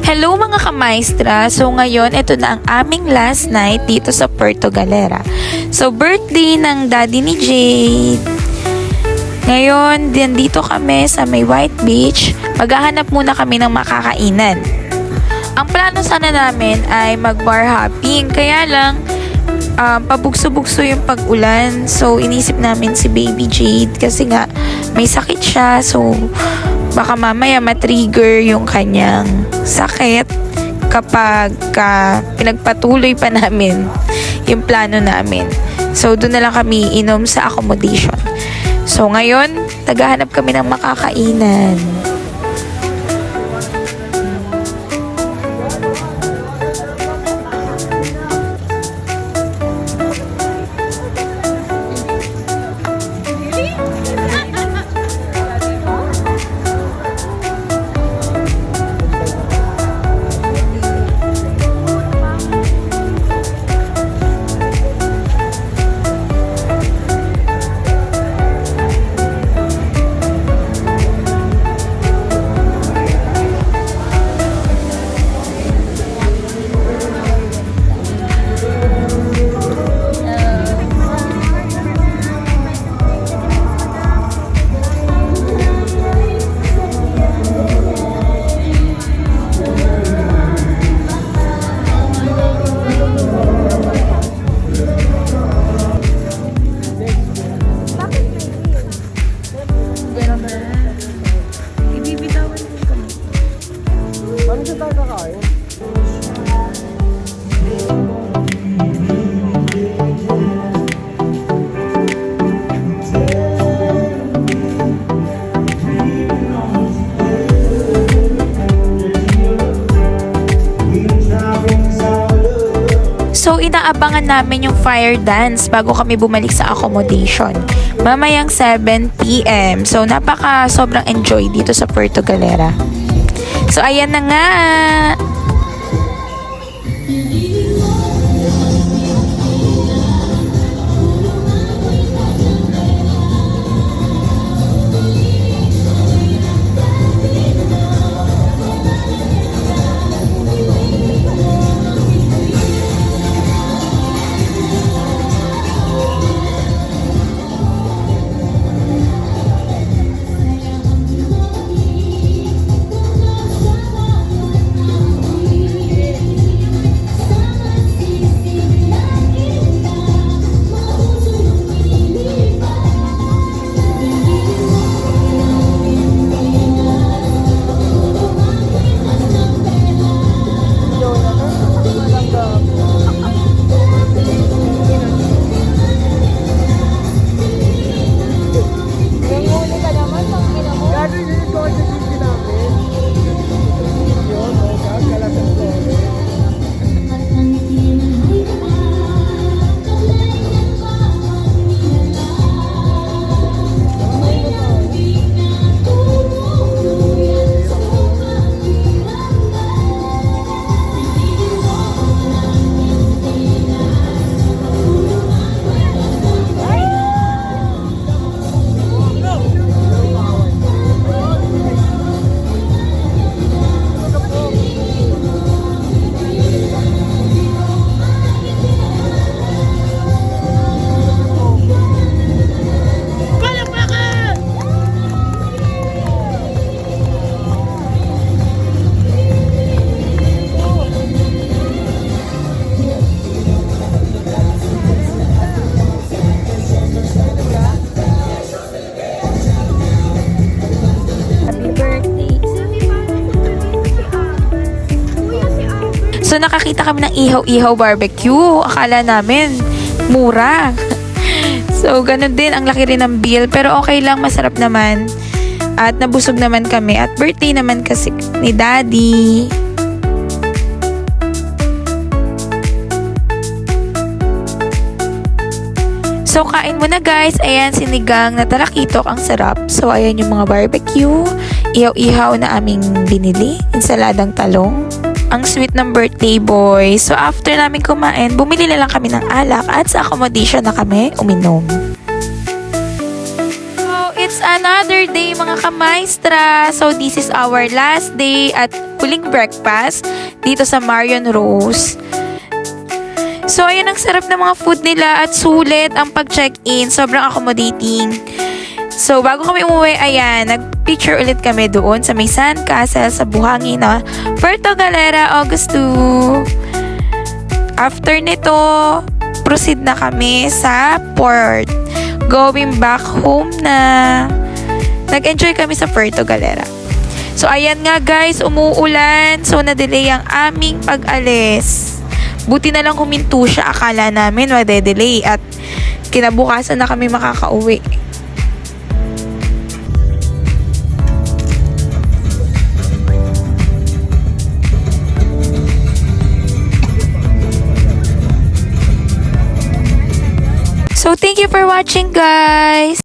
Hello mga kamaestra! So ngayon, ito na ang aming last night dito sa Puerto Galera. So birthday ng daddy ni Jade. Ngayon, dito kami sa may White Beach. Maghahanap muna kami ng makakainan. Ang plano sana namin ay mag-bar hopping. Kaya lang, pabugso-bugso yung pag-ulan. So inisip namin si Baby Jade kasi nga may sakit siya. So baka mamaya matrigger yung kanyang sakit kapag pinagpatuloy pa namin yung plano namin. So, doon na lang kami inom sa accommodation. So, ngayon, naghahanap kami ng makakainan. So, inaabangan namin yung fire dance bago kami bumalik sa accommodation. Mamayang 7 p.m. So, sobrang enjoy dito sa Puerto Galera. So, ayan na nga! So, nakakita kami ng ihaw-ihaw barbecue. Akala namin, mura. So, ganun din. Ang laki rin ng bill. Pero okay lang, masarap naman. At nabusog naman kami. At birthday naman kasi ni Daddy. So, kain mo na guys. Ayan, sinigang na talakitok. Ang sarap. So, ayan yung mga barbecue. Ihaw-ihaw na aming binili. Ensaladang talong. Ang sweet ng birthday boy. So, after namin kumain, bumili na lang kami ng alak at sa accommodation na kami uminom. So, it's another Saturday mga kamaestra. So this is our last day at huling breakfast dito sa Marion Rose. So ayun, ang sarap ng mga food nila at sulit ang pag-check-in. Sobrang accommodating. So bago kami umuwi, ayan, nag-picture ulit kami doon sa may Sand Castle sa buhangin na Puerto Galera, August 2. After nito, proceed na kami sa port. Going back home na. Nag-enjoy kami sa Puerto Galera. So, ayan nga guys, umuulan. So, na-delay ang aming pag-alis. Buti na lang huminto siya. Akala namin made-delay at kinabukasan na kami makakauwi. So, thank you for watching, guys!